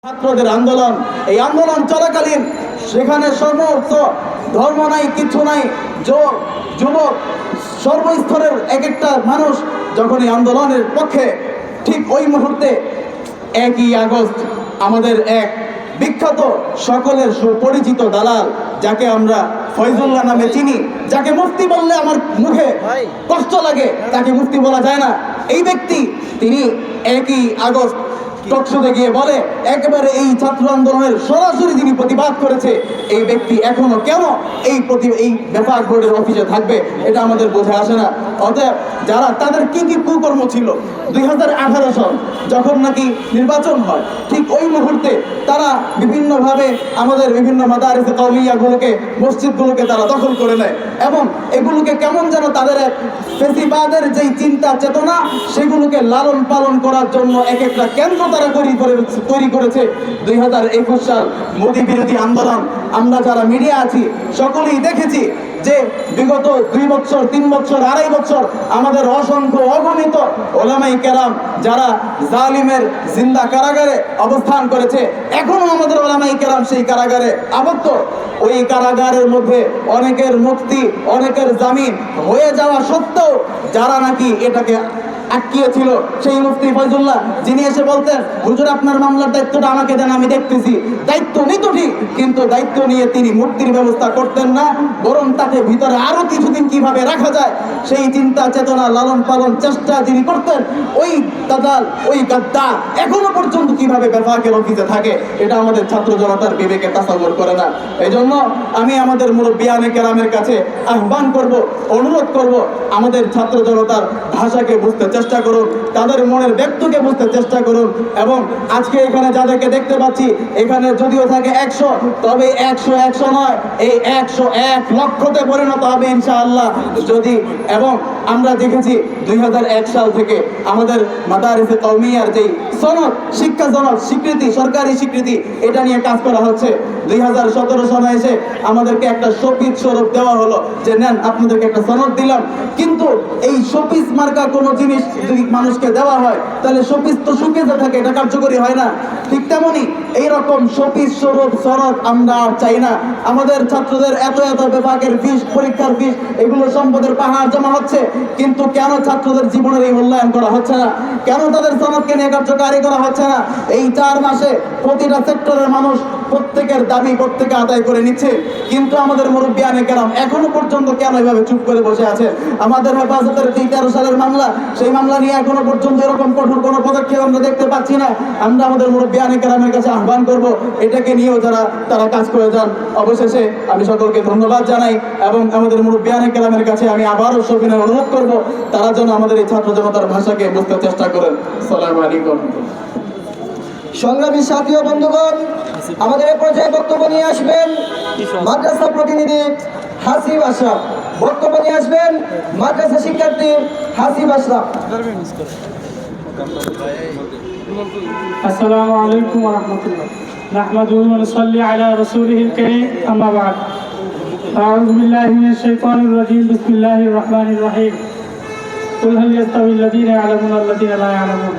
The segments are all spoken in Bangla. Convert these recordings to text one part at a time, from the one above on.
ছাত্রদের আন্দোলন, এই আন্দোলন চলাকালীন সেখানে সমস্ত ধর্ম নাই, কিছু নাই, যুবক সর্বস্তরের এক একটা মানুষ যখন এই আন্দোলনের পক্ষে, ঠিক ওই মুহূর্তে 1ই আগস্ট আমাদের এক বিখ্যাত সকলের সুপরিচিত দালাল, যাকে আমরা ফয়জুল্লাহ নামে চিনি, যাকে মুফতি বললে আমার মুখে কষ্ট লাগে, তাকে মুফতি বলা যায় না, এই ব্যক্তি তিনি 1ই আগস্ট টকশোতে গিয়ে বলে একেবারে এই ছাত্র আন্দোলনের সরাসরি যিনি প্রতিবাদ করেছে এই ব্যক্তি এখনো কেন এই বেফাক বোর্ডের অফিসে থাকবে, এটা আমাদের বোঝা আসে না। অতএব যারা তাদের কি কি কুকর্ম ছিল 2018 সাল যখন নাকি নির্বাচন হয়, ঠিক ওই মুহূর্তে তারা বিভিন্নভাবে আমাদের বিভিন্ন মাদারিসে কওমিয়াগুলোকে, মসজিদগুলোকে তারা দখল করে নেয় এবং এগুলোকে কেমন যেন তাদের এক ফেসিবাদের যেই চিন্তা চেতনা সেগুলোকে লালন পালন করার জন্য এক একটা কেন্দ্র তারা তৈরি করেছে। 2021 সাল মোদী বিরোধী আন্দোলন, আমরা যারা মিডিয়া আছি সকলেই দেখেছি যে বিগত 2 বছর, 3 বছর, 2.5 বছর আমাদের অসংখ্য অগণিত ওলামায়ে কেরাম যারা জালিমের জিন্দা কারাগারে অবস্থান করেছে, এখনো আমাদের ওলামায়ে কেরাম সেই কারাগারে আবদ্ধ। ওই কারাগারের মধ্যে অনেকের মুক্তি, অনেকের জামিন হয়ে যাওয়া সত্ত্বেও যারা নাকি এটাকে আটকিয়েছিল, সেই মুফতি ফয়জুল্লাহ যিনি এসে বলতেন হুজুর আপনার মামলার দায়িত্বটা আমাকে দেন, আমি দেখতেছি, দায়িত্ব নিত ঠিক, কিন্তু দায়িত্ব নিয়ে তিনি মুক্তির ব্যবস্থা করতেন না, বরং তাকে ভিতরে আরো কিছুদিন কিভাবে রাখা যায় সেই চিন্তা চেতনা লালন পালন চেষ্টা যিনি করতেন, ওই দাদাল, ওই গাদ্দার এখনো পর্যন্ত কিভাবে বেফাকের অফিসে থাকে, এটা আমাদের ছাত্র জনতার বিবেকে তাসাউর করে না। এই জন্য আমি আমাদের মুরব্বিয়ানে কেরামের কাছে আহ্বান করব, অনুরোধ করব, আমাদের ছাত্র জনতার ভাষাকে বুঝতে চেষ্টা করুন, তাদের মনের ব্যক্তকে বুঝতে চেষ্টা করুন এবং আজকে এখানে যাদেরকে দেখতে পাচ্ছি এখানে যদিও থাকে 100, তবে 100 নয়, এই 101 লক্ষতে পরিণত হবে ইনশাআল্লাহ যদি। এবং আমরা দেখেছি 2001 সাল থেকে আমাদের মাদারিসে কওমিয়ার যেই সনদ, শিক্ষা সনদ স্বীকৃতি, সরকারি স্বীকৃতি, এটা নিয়ে কাজ করা হচ্ছে। 2017 সালে এসে আমাদেরকে একটা শোপিস স্বরূপ দেওয়া হলো যে নেন আপনাদেরকে একটা সনদ দিলাম, কিন্তু এই শোপিস মার্কা কোনো জিনিস যদি মানুষকে দেওয়া হয় তাহলে শোপিস তো শুকিয়ে থাকে, এটা কার্যকরী হয় না। ঠিক তেমনি এইরকম শোপিস স্বরূপ সনদ আমরা আর চাই না। আমাদের ছাত্রদের এত বেফাকের ফিস, পরীক্ষার ফিস, এগুলো সম্পদের পাহাড় জমা হচ্ছে, কিন্তু কেন ছাত্রদের জীবনের এই মূল্যায়ন করা হচ্ছে না? কেন তাদের সনদকে নিয়ে কার্যকারী করা হচ্ছে না? এই 4 মাসে প্রতিটা সেক্টরের মানুষ প্রত্যেকের দাবি প্রত্যেকে আদায় করে নিচ্ছে, কিন্তু আমাদের মুরব্বিয়ানে কেরাম এখনো পর্যন্ত কেন এভাবে চুপ করে বসে আছে? আমাদের হেফাজতের 13 সালের মামলা, সেই মামলা নিয়ে এখনো পর্যন্ত এরকম কঠোর কোনো পদক্ষেপ আমরা দেখতে পাচ্ছি না। আমরা আমাদের মুরব্বিয়ানে কেরামের কাছে আহ্বান করব এটাকে নিয়েও তারা কাজ করে যান। অবশেষে আমি সকলকে ধন্যবাদ জানাই এবং আমাদের মুরব্বিয়ানে কেরামের কাছে আমি আবারও সবিনয় অনুরোধ করব তারা যেন আমাদের এই ছাত্র জনতার ভাষাকে বুঝতে চেষ্টা করেন। আসসালামু আলাইকুম। সংগ্রামী সাথী ও বন্ধুগণ, আমাদের এই পর্যায়ে বক্তব্য নিয়ে আসবেন মাদ্রাসা প্রতিনিধি হাসিব আশরাফ। বক্তব্য নিয়ে আসবেন মাদ্রাসা শিক্ষার্থী হাসিব আশরাফ। আসসালামু আলাইকুম ওয়া রাহমাতুল্লাহ। নাহমাদুহু ওয়া নুসাল্লি আলা রাসূলিহিল কারীম, আম্মা বা'দ। আউযু বিল্লাহি মিনাশ শাইতানির রাজীম। বিসমিল্লাহির রাহমানির রাহিম। কুল হাল ইয়াস্তাবিল্লাযীনা ইয়া'লামুনা ওয়াল্লাযীনা লা ইয়া'লামুন।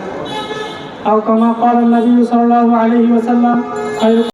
আও কামা ক্বালা আন-নাবিয়্যু সাল্লাল্লাহু আলাইহি ওয়া সাল্লাম